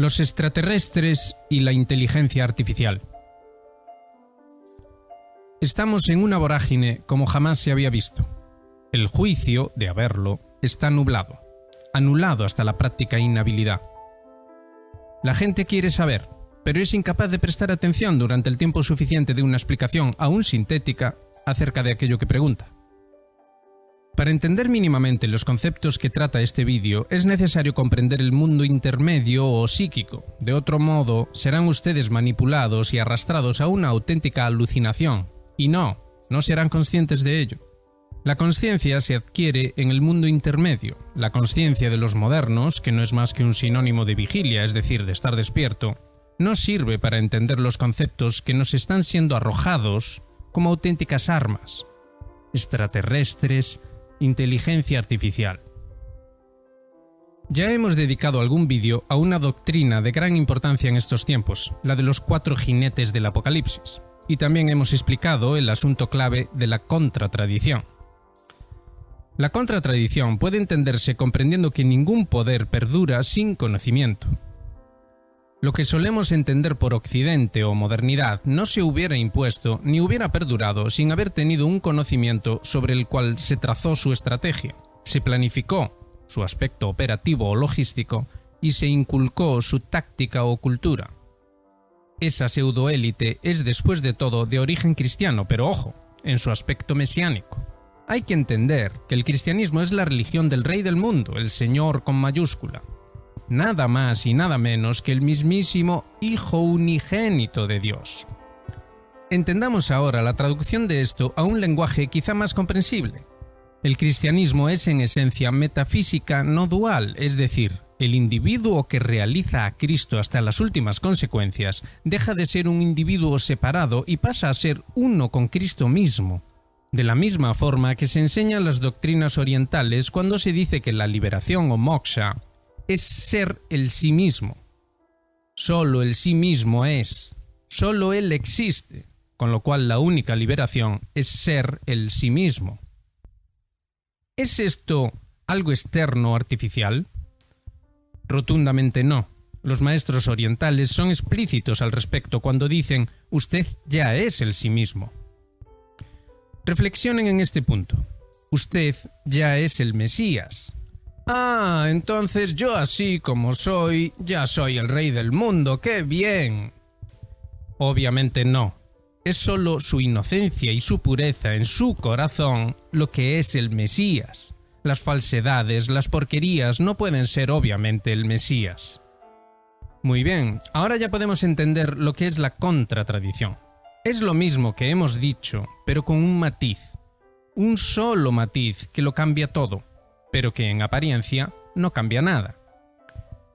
Los extraterrestres y la inteligencia artificial. Estamos en una vorágine como jamás se había visto. El juicio, de haberlo, está nublado, anulado hasta la práctica inhabilidad. La gente quiere saber, pero es incapaz de prestar atención durante el tiempo suficiente de una explicación, aún sintética, acerca de aquello que pregunta. Para entender mínimamente los conceptos que trata este vídeo, es necesario comprender el mundo intermedio o psíquico. De otro modo, serán ustedes manipulados y arrastrados a una auténtica alucinación. Y no serán conscientes de ello. La consciencia se adquiere en el mundo intermedio. La consciencia de los modernos, que no es más que un sinónimo de vigilia, es decir, de estar despierto, no sirve para entender los conceptos que nos están siendo arrojados como auténticas armas. Extraterrestres, inteligencia artificial. Ya hemos dedicado algún vídeo a una doctrina de gran importancia en estos tiempos, la de los 4 jinetes del Apocalipsis, y también hemos explicado el asunto clave de la contratradición. La contratradición puede entenderse comprendiendo que ningún poder perdura sin conocimiento. Lo que solemos entender por Occidente o modernidad no se hubiera impuesto ni hubiera perdurado sin haber tenido un conocimiento sobre el cual se trazó su estrategia, se planificó su aspecto operativo o logístico y se inculcó su táctica o cultura. Esa pseudoélite es después de todo de origen cristiano, pero ojo, en su aspecto mesiánico. Hay que entender que el cristianismo es la religión del Rey del mundo, el Señor con mayúscula. Nada más y nada menos que el mismísimo Hijo unigénito de Dios. Entendamos ahora la traducción de esto a un lenguaje quizá más comprensible. El cristianismo es en esencia metafísica no dual, es decir, el individuo que realiza a Cristo hasta las últimas consecuencias deja de ser un individuo separado y pasa a ser uno con Cristo mismo. De la misma forma que se enseñan las doctrinas orientales cuando se dice que la liberación o moksha es ser el sí mismo. Solo el sí mismo es, solo él existe, con lo cual la única liberación es ser el sí mismo. ¿Es esto algo externo o artificial? Rotundamente no. Los maestros orientales son explícitos al respecto cuando dicen «usted ya es el sí mismo». Reflexionen en este punto. Usted ya es el Mesías. Entonces yo así como soy, ya soy el rey del mundo, ¡qué bien! Obviamente no. Es solo su inocencia y su pureza en su corazón lo que es el Mesías. Las falsedades, las porquerías no pueden ser obviamente el Mesías. Muy bien, ahora ya podemos entender lo que es la contratradición. Es lo mismo que hemos dicho, pero con un matiz. Un solo matiz que lo cambia todo, pero que en apariencia no cambia nada.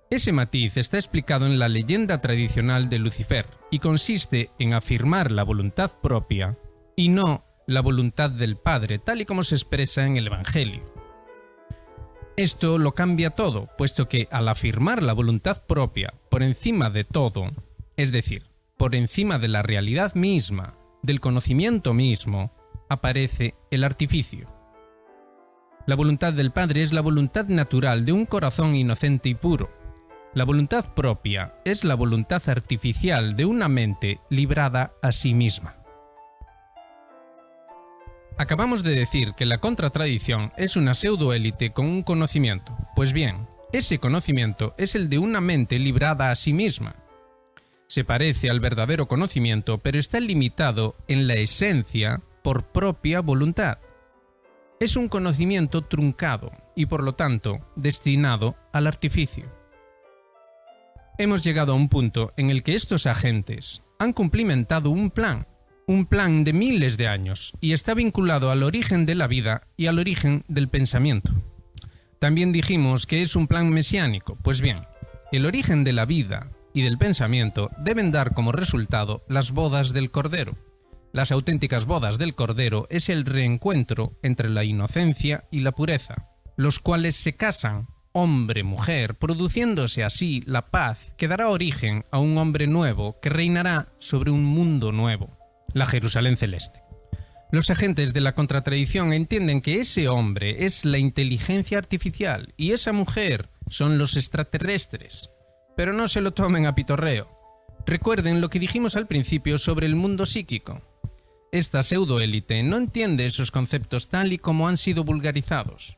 Ese matiz está explicado en la leyenda tradicional de Lucifer y consiste en afirmar la voluntad propia y no la voluntad del Padre, tal y como se expresa en el Evangelio. Esto lo cambia todo, puesto que al afirmar la voluntad propia por encima de todo, es decir, por encima de la realidad misma, del conocimiento mismo, aparece el artificio. La voluntad del Padre es la voluntad natural de un corazón inocente y puro. La voluntad propia es la voluntad artificial de una mente librada a sí misma. Acabamos de decir que la contratradición es una pseudoélite con un conocimiento. Pues bien, ese conocimiento es el de una mente librada a sí misma. Se parece al verdadero conocimiento, pero está limitado en la esencia por propia voluntad. Es un conocimiento truncado y, por lo tanto, destinado al artificio. Hemos llegado a un punto en el que estos agentes han cumplimentado un plan de miles de años, y está vinculado al origen de la vida y al origen del pensamiento. También dijimos que es un plan mesiánico. Pues bien, el origen de la vida y del pensamiento deben dar como resultado las bodas del Cordero. Las auténticas bodas del Cordero es el reencuentro entre la inocencia y la pureza, los cuales se casan, hombre-mujer, produciéndose así la paz que dará origen a un hombre nuevo que reinará sobre un mundo nuevo, la Jerusalén celeste. Los agentes de la contratradición entienden que ese hombre es la inteligencia artificial y esa mujer son los extraterrestres. Pero no se lo tomen a pitorreo. Recuerden lo que dijimos al principio sobre el mundo psíquico. Esta pseudoélite no entiende esos conceptos tal y como han sido vulgarizados.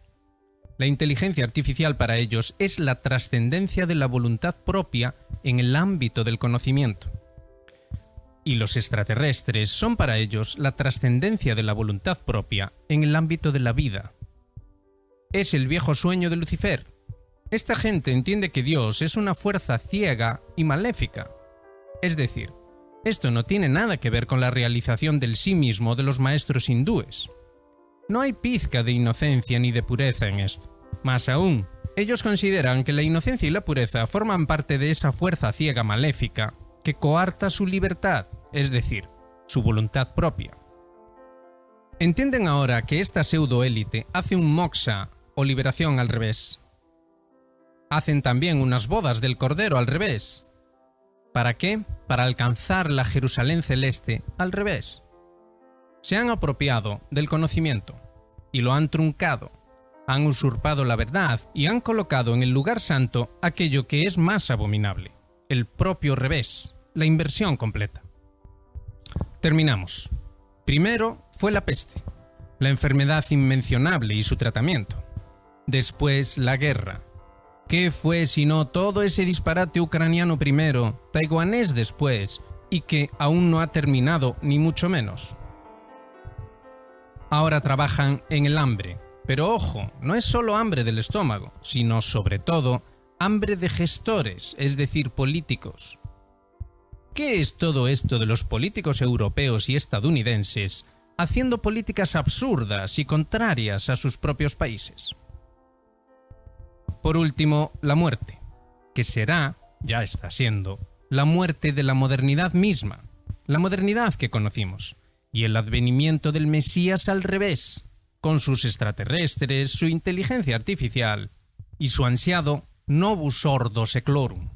La inteligencia artificial para ellos es la trascendencia de la voluntad propia en el ámbito del conocimiento. Y los extraterrestres son para ellos la trascendencia de la voluntad propia en el ámbito de la vida. Es el viejo sueño de Lucifer. Esta gente entiende que Dios es una fuerza ciega y maléfica. Es decir, esto no tiene nada que ver con la realización del sí mismo de los maestros hindúes. No hay pizca de inocencia ni de pureza en esto. Más aún, ellos consideran que la inocencia y la pureza forman parte de esa fuerza ciega maléfica que coarta su libertad, es decir, su voluntad propia. Entienden ahora que esta pseudoélite hace un moksha o liberación al revés. Hacen también unas bodas del Cordero al revés. ¿Para qué? Para alcanzar la Jerusalén celeste al revés. Se han apropiado del conocimiento y lo han truncado. Han usurpado la verdad y han colocado en el lugar santo aquello que es más abominable, el propio revés, la inversión completa. Terminamos. Primero fue la peste, la enfermedad inmencionable y su tratamiento. Después la guerra. ¿Qué fue sino todo ese disparate ucraniano primero, taiwanés después, y que aún no ha terminado ni mucho menos? Ahora trabajan en el hambre, pero ojo, no es solo hambre del estómago, sino sobre todo hambre de gestores, es decir, políticos. ¿Qué es todo esto de los políticos europeos y estadounidenses haciendo políticas absurdas y contrarias a sus propios países? Por último, la muerte, que será, ya está siendo, la muerte de la modernidad misma, la modernidad que conocimos, y el advenimiento del Mesías al revés, con sus extraterrestres, su inteligencia artificial y su ansiado novus ordo seclorum.